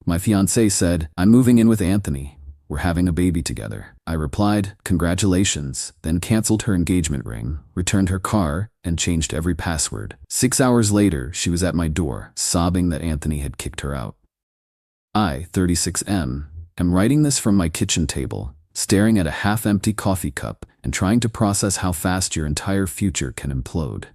My fiancé said, "I'm moving in with Anthony. We're having a baby together." I replied, "Congratulations," then canceled her engagement ring, returned her car, and changed every password. 6 hours later, she was at my door, sobbing that Anthony had kicked her out. I, 36M, am writing this from my kitchen table, staring at a half-empty coffee cup and trying to process how fast your entire future can implode.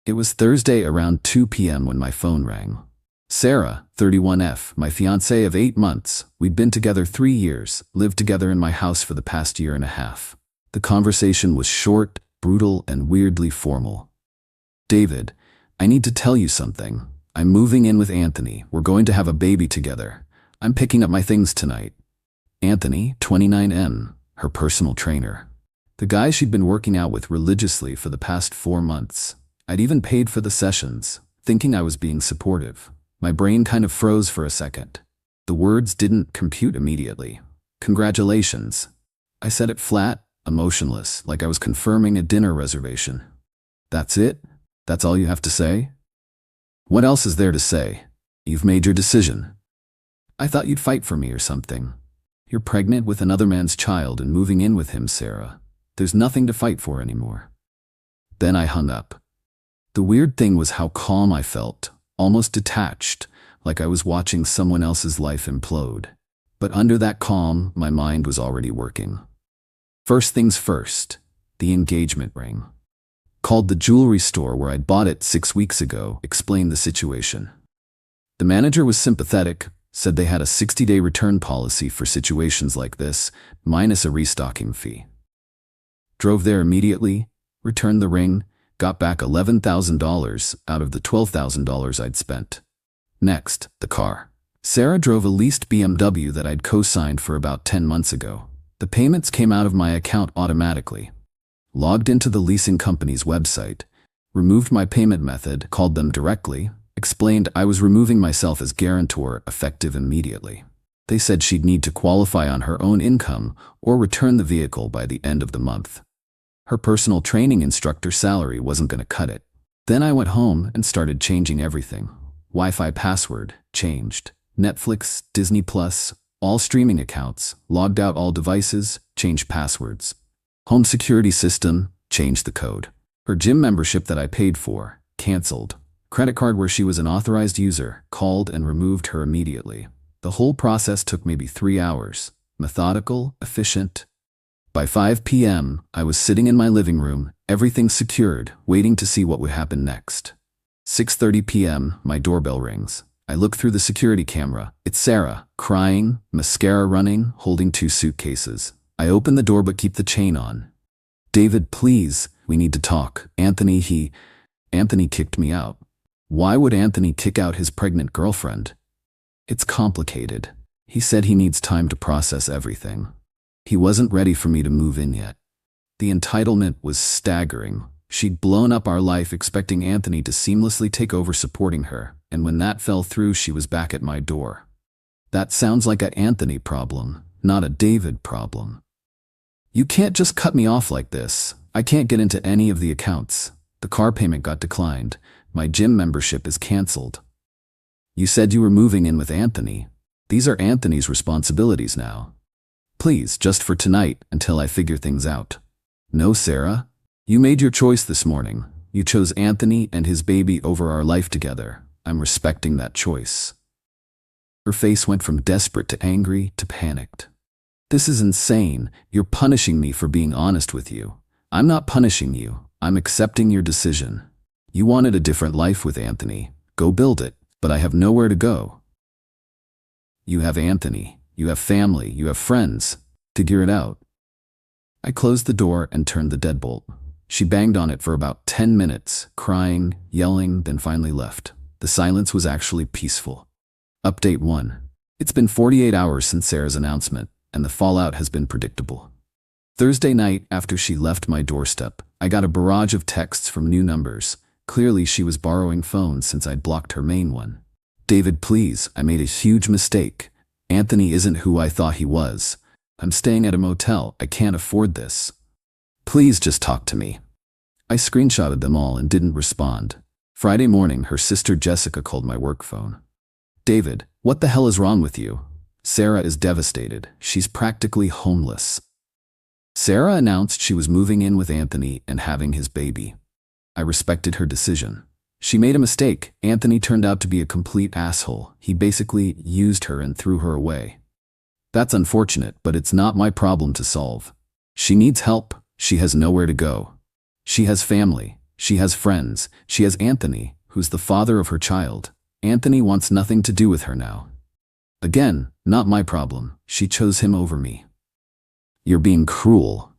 It was Thursday around 2 p.m. when my phone rang. Sarah, 31F, my fiancée of 8 months. We'd been together 3 years, lived together in my house for the past year and a half. The conversation was short, brutal, and weirdly formal. "David, I need to tell you something. I'm moving in with Anthony. We're going to have a baby together. I'm picking up my things tonight." Anthony, 29M, her personal trainer. The guy she'd been working out with religiously for the past 4 months. I'd even paid for the sessions, thinking I was being supportive. My brain kind of froze for a second. The words didn't compute immediately. "Congratulations." I said it flat, emotionless, like I was confirming a dinner reservation. "That's it? That's all you have to say?" "What else is there to say? You've made your decision. I thought you'd fight for me or something. You're pregnant with another man's child and moving in with him, Sarah. There's nothing to fight for anymore." Then I hung up. The weird thing was how calm I felt, almost detached, like I was watching someone else's life implode. But under that calm, my mind was already working. First things first, the engagement ring. Called the jewelry store where I'd bought it 6 weeks ago, explained the situation. The manager was sympathetic, said they had a 60-day return policy for situations like this, minus a restocking fee. Drove there immediately, returned the ring, got back $11,000 out of the $12,000 I'd spent. Next, the car. Sarah drove a leased BMW that I'd co-signed for about 10 months ago. The payments came out of my account automatically. Logged into the leasing company's website, removed my payment method, called them directly, explained I was removing myself as guarantor effective immediately. They said she'd need to qualify on her own income or return the vehicle by the end of the month. Her personal training instructor salary wasn't going to cut it. Then I went home and started changing everything. Wi-Fi password, changed. Netflix, Disney Plus, all streaming accounts, logged out all devices, changed passwords. Home security system, changed the code. Her gym membership that I paid for, canceled. Credit card where she was an authorized user, called and removed her immediately. The whole process took maybe 3 hours. Methodical, efficient. By 5 p.m., I was sitting in my living room, everything secured, waiting to see what would happen next. 6:30 p.m., my doorbell rings. I look through the security camera. It's Sarah, crying, mascara running, holding 2 suitcases. I open the door but keep the chain on. "David, please, we need to talk. Anthony kicked me out." Why would Anthony kick out his pregnant girlfriend? It's complicated. He said he needs time to process everything. He wasn't ready for me to move in yet. The entitlement was staggering. She'd blown up our life expecting Anthony to seamlessly take over supporting her, and when that fell through, she was back at my door. That sounds like an Anthony problem, not a David problem. "You can't just cut me off like this. I can't get into any of the accounts. The car payment got declined. My gym membership is canceled." "You said you were moving in with Anthony. These are Anthony's responsibilities now. Please, just for tonight, until I figure things out." "No, Sarah. You made your choice this morning. You chose Anthony and his baby over our life together. I'm respecting that choice." Her face went from desperate to angry to panicked. "This is insane. You're punishing me for being honest with you." "I'm not punishing you. I'm accepting your decision. You wanted a different life with Anthony. Go build it, but I have nowhere to go. You have Anthony. You have family, you have friends. Figure it out." I closed the door and turned the deadbolt. She banged on it for about 10 minutes, crying, yelling, then finally left. The silence was actually peaceful. Update 1. It's been 48 hours since Sarah's announcement, and the fallout has been predictable. Thursday night, after she left my doorstep, I got a barrage of texts from new numbers. Clearly she was borrowing phones since I'd blocked her main one. "David, please, I made a huge mistake. Anthony isn't who I thought he was. I'm staying at a motel. I can't afford this. Please just talk to me." I screenshotted them all and didn't respond. Friday morning, her sister Jessica called my work phone. "David, What the hell is wrong with you? Sarah is devastated. She's practically homeless. Sarah announced she was moving in with Anthony and having his baby. I respected her decision. She made a mistake. Anthony turned out to be a complete asshole. He basically used her and threw her away. That's unfortunate, but it's not my problem to solve. She needs help. She has nowhere to go. She has family. She has friends. She has Anthony, who's the father of her child. Anthony wants nothing to do with her now. Again, not my problem. She chose him over me. You're being cruel.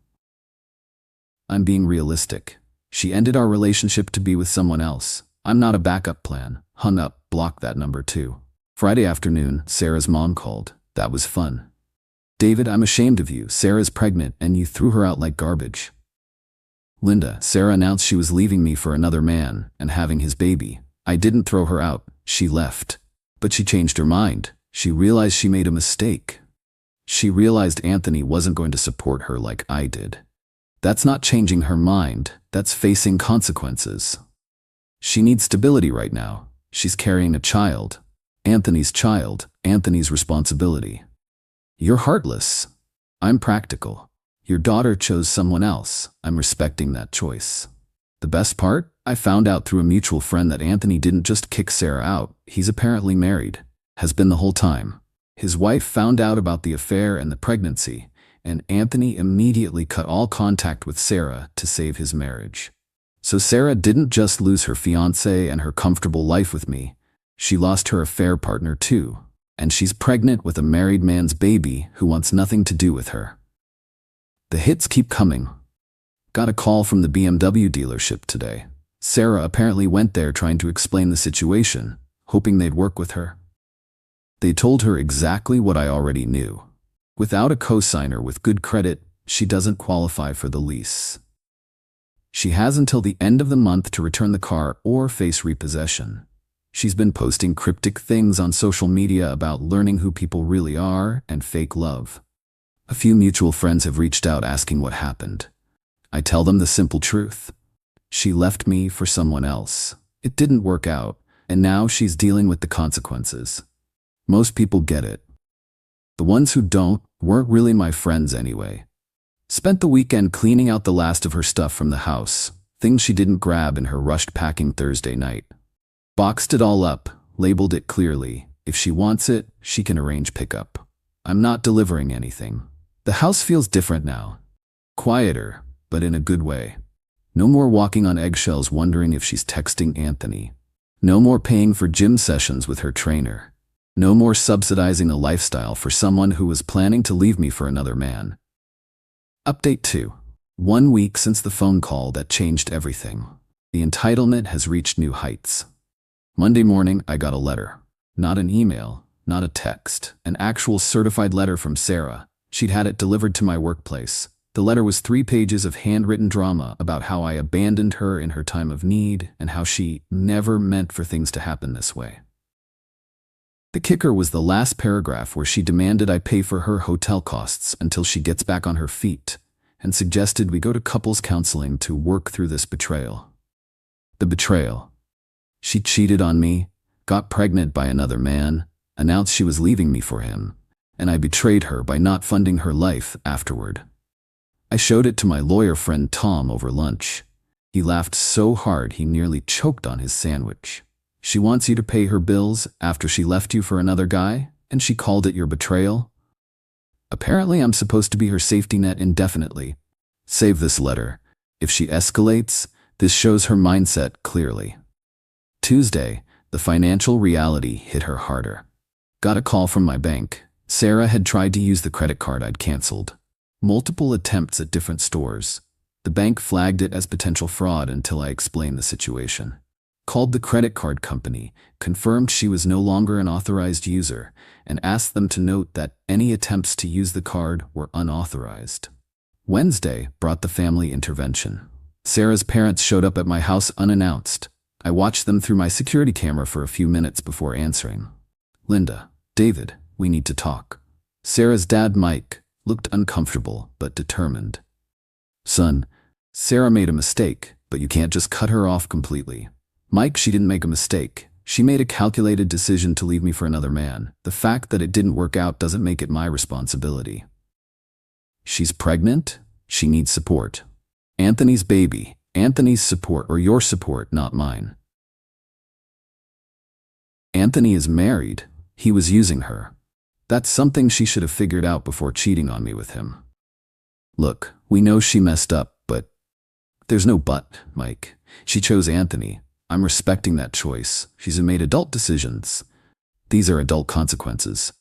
I'm being realistic. She ended our relationship to be with someone else. I'm not a backup plan. Hung up, blocked that number too. Friday afternoon, Sarah's mom called. That was fun. David, I'm ashamed of you. Sarah's pregnant and you threw her out like garbage. Linda, Sarah announced she was leaving me for another man and having his baby. I didn't throw her out. She left. But she changed her mind. She realized she made a mistake. She realized Anthony wasn't going to support her like I did. That's not changing her mind. That's facing consequences. She needs stability right now. She's carrying a child. Anthony's responsibility. You're heartless. I'm practical. Your daughter chose someone else. I'm respecting that choice. The best part? I found out through a mutual friend that Anthony didn't just kick Sarah out. He's apparently married. Has been the whole time. His wife found out about the affair and the pregnancy, and Anthony immediately cut all contact with Sarah to save his marriage. So Sarah didn't just lose her fiancé and her comfortable life with me. She lost her affair partner too. And she's pregnant with a married man's baby who wants nothing to do with her. The hits keep coming. Got a call from the BMW dealership today. Sarah apparently went there trying to explain the situation, hoping they'd work with her. They told her exactly what I already knew. Without a co-signer with good credit, she doesn't qualify for the lease. She has until the end of the month to return the car or face repossession. She's been posting cryptic things on social media about learning who people really are and fake love. A few mutual friends have reached out asking what happened. I tell them the simple truth. She left me for someone else. It didn't work out, and now she's dealing with the consequences. Most people get it. The ones who don't weren't really my friends anyway. Spent the weekend cleaning out the last of her stuff from the house, things she didn't grab in her rushed packing Thursday night. Boxed it all up, labeled it clearly. If she wants it, she can arrange pickup. I'm not delivering anything. The house feels different now. Quieter, but in a good way. No more walking on eggshells wondering if she's texting Anthony. No more paying for gym sessions with her trainer. No more subsidizing a lifestyle for someone who was planning to leave me for another man. Update 2. 1 week since the phone call that changed everything. The entitlement has reached new heights. Monday morning, I got a letter. Not an email, not a text. An actual certified letter from Sarah. She'd had it delivered to my workplace. The letter was 3 pages of handwritten drama about how I abandoned her in her time of need and how she never meant for things to happen this way. The kicker was the last paragraph where she demanded I pay for her hotel costs until she gets back on her feet and suggested we go to couples counseling to work through this betrayal. The betrayal. She cheated on me, got pregnant by another man, announced she was leaving me for him, and I betrayed her by not funding her life afterward. I showed it to my lawyer friend Tom over lunch. He laughed so hard he nearly choked on his sandwich. She wants you to pay her bills after she left you for another guy, and she called it your betrayal? Apparently I'm supposed to be her safety net indefinitely. Save this letter. If she escalates, this shows her mindset clearly. Tuesday, the financial reality hit her harder. Got a call from my bank. Sarah had tried to use the credit card I'd canceled. Multiple attempts at different stores. The bank flagged it as potential fraud until I explained the situation. Called the credit card company, confirmed she was no longer an authorized user, and asked them to note that any attempts to use the card were unauthorized. Wednesday brought the family intervention. Sarah's parents showed up at my house unannounced. I watched them through my security camera for a few minutes before answering. Linda, David, we need to talk. Sarah's dad, Mike, looked uncomfortable but determined. Son, Sarah made a mistake, but you can't just cut her off completely. Mike, she didn't make a mistake. She made a calculated decision to leave me for another man. The fact that it didn't work out doesn't make it my responsibility. She's pregnant. She needs support. Anthony's baby. Anthony's support, or your support, not mine. Anthony is married. He was using her. That's something she should have figured out before cheating on me with him. Look, we know she messed up, but there's no but, Mike. She chose Anthony. I'm respecting that choice. She's made adult decisions. These are adult consequences.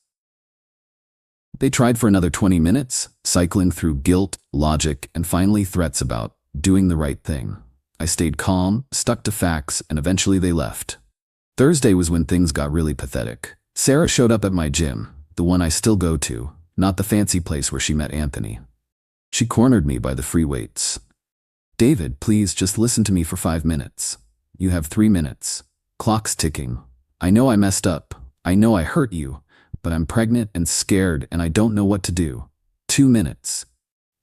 They tried for another 20 minutes, cycling through guilt, logic, and finally threats about doing the right thing. I stayed calm, stuck to facts, and eventually they left. Thursday was when things got really pathetic. Sarah showed up at my gym, the one I still go to, not the fancy place where she met Anthony. She cornered me by the free weights. David, please just listen to me for 5 minutes. You have 3 minutes. Clock's ticking. I know I messed up. I know I hurt you, but I'm pregnant and scared and I don't know what to do. 2 minutes.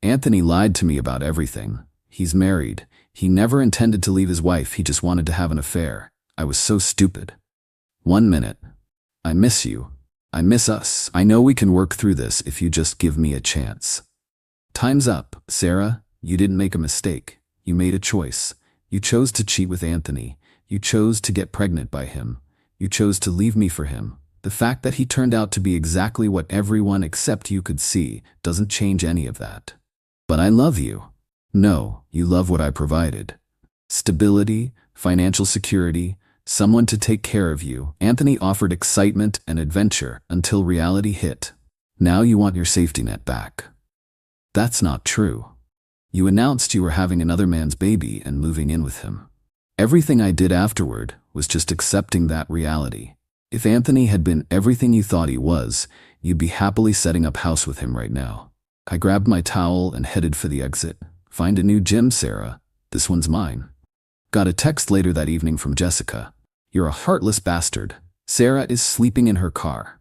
Anthony lied to me about everything. He's married. He never intended to leave his wife. He just wanted to have an affair. I was so stupid. 1 minute. I miss you. I miss us. I know we can work through this if you just give me a chance. Time's up, Sarah. You didn't make a mistake. You made a choice. You chose to cheat with Anthony. You chose to get pregnant by him. You chose to leave me for him. The fact that he turned out to be exactly what everyone except you could see doesn't change any of that. But I love you. No, you love what I provided. Stability, financial security, someone to take care of you. Anthony offered excitement and adventure until reality hit. Now you want your safety net back. That's not true. You announced you were having another man's baby and moving in with him. Everything I did afterward was just accepting that reality. If Anthony had been everything you thought he was, you'd be happily setting up house with him right now. I grabbed my towel and headed for the exit. Find a new gym, Sarah. This one's mine. Got a text later that evening from Jessica. You're a heartless bastard. Sarah is sleeping in her car.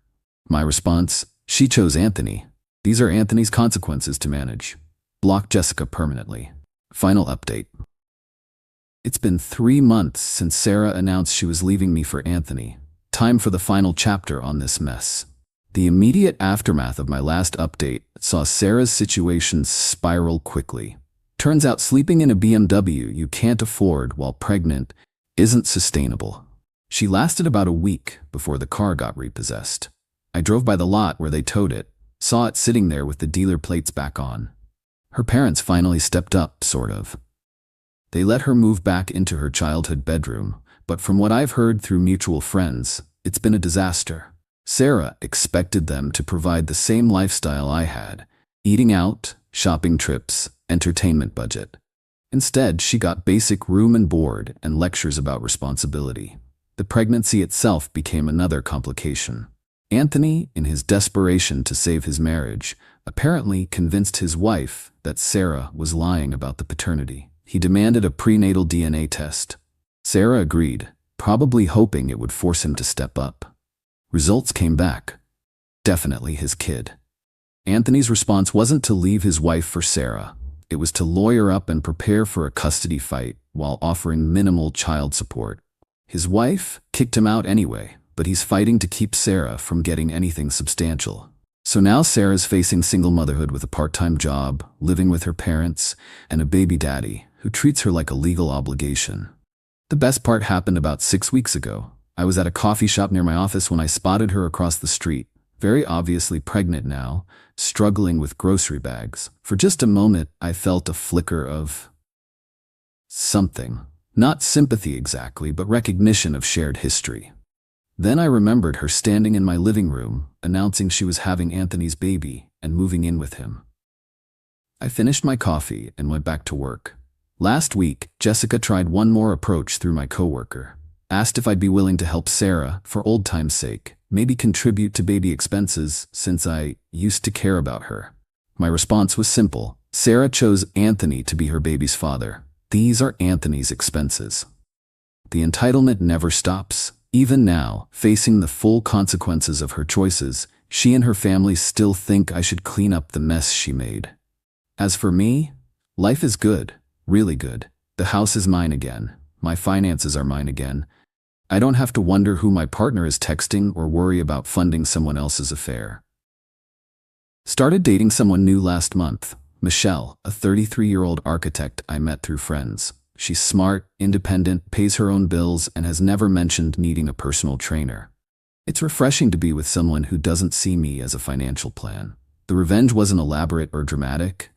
My response, she chose Anthony. These are Anthony's consequences to manage. Block Jessica permanently. Final update. It's been 3 months since Sarah announced she was leaving me for Anthony. Time for the final chapter on this mess. The immediate aftermath of my last update saw Sarah's situation spiral quickly. Turns out sleeping in a BMW you can't afford while pregnant isn't sustainable. She lasted about a week before the car got repossessed. I drove by the lot where they towed it, saw it sitting there with the dealer plates back on. Her parents finally stepped up, sort of. They let her move back into her childhood bedroom, but from what I've heard through mutual friends, it's been a disaster. Sarah expected them to provide the same lifestyle I had: eating out, shopping trips, entertainment budget. Instead, she got basic room and board and lectures about responsibility. The pregnancy itself became another complication. Anthony, in his desperation to save his marriage, apparently convinced his wife that Sarah was lying about the paternity. He demanded a prenatal DNA test. Sarah agreed, probably hoping it would force him to step up. Results came back. Definitely his kid. Anthony's response wasn't to leave his wife for Sarah. It was to lawyer up and prepare for a custody fight while offering minimal child support. His wife kicked him out anyway, but he's fighting to keep Sarah from getting anything substantial. So now Sarah's facing single motherhood with a part-time job, living with her parents, and a baby daddy who treats her like a legal obligation. The best part happened about 6 weeks ago. I was at a coffee shop near my office when I spotted her across the street, very obviously pregnant now, struggling with grocery bags. For just a moment, I felt a flicker of something. Not sympathy exactly, but recognition of shared history. Then I remembered her standing in my living room, announcing she was having Anthony's baby and moving in with him. I finished my coffee and went back to work. Last week, Jessica tried one more approach through my coworker. Asked if I'd be willing to help Sarah, for old time's sake, maybe contribute to baby expenses since I used to care about her. My response was simple. Sarah chose Anthony to be her baby's father. These are Anthony's expenses. The entitlement never stops. Even now, facing the full consequences of her choices, she and her family still think I should clean up the mess she made. As for me, life is good, really good. The house is mine again. My finances are mine again. I don't have to wonder who my partner is texting or worry about funding someone else's affair. Started dating someone new last month. Michelle, a 33-year-old architect I met through friends. She's smart, independent, pays her own bills, and has never mentioned needing a personal trainer. It's refreshing to be with someone who doesn't see me as a financial plan. The revenge wasn't elaborate or dramatic.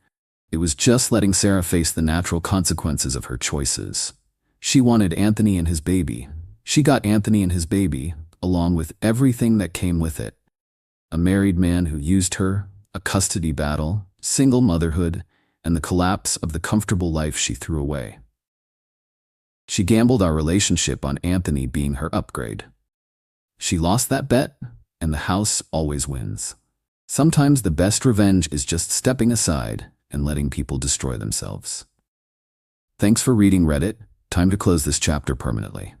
It was just letting Sarah face the natural consequences of her choices. She wanted Anthony and his baby. She got Anthony and his baby, along with everything that came with it. A married man who used her, a custody battle, single motherhood, and the collapse of the comfortable life she threw away. She gambled our relationship on Anthony being her upgrade. She lost that bet, and the house always wins. Sometimes the best revenge is just stepping aside and letting people destroy themselves. Thanks for reading Reddit. Time to close this chapter permanently.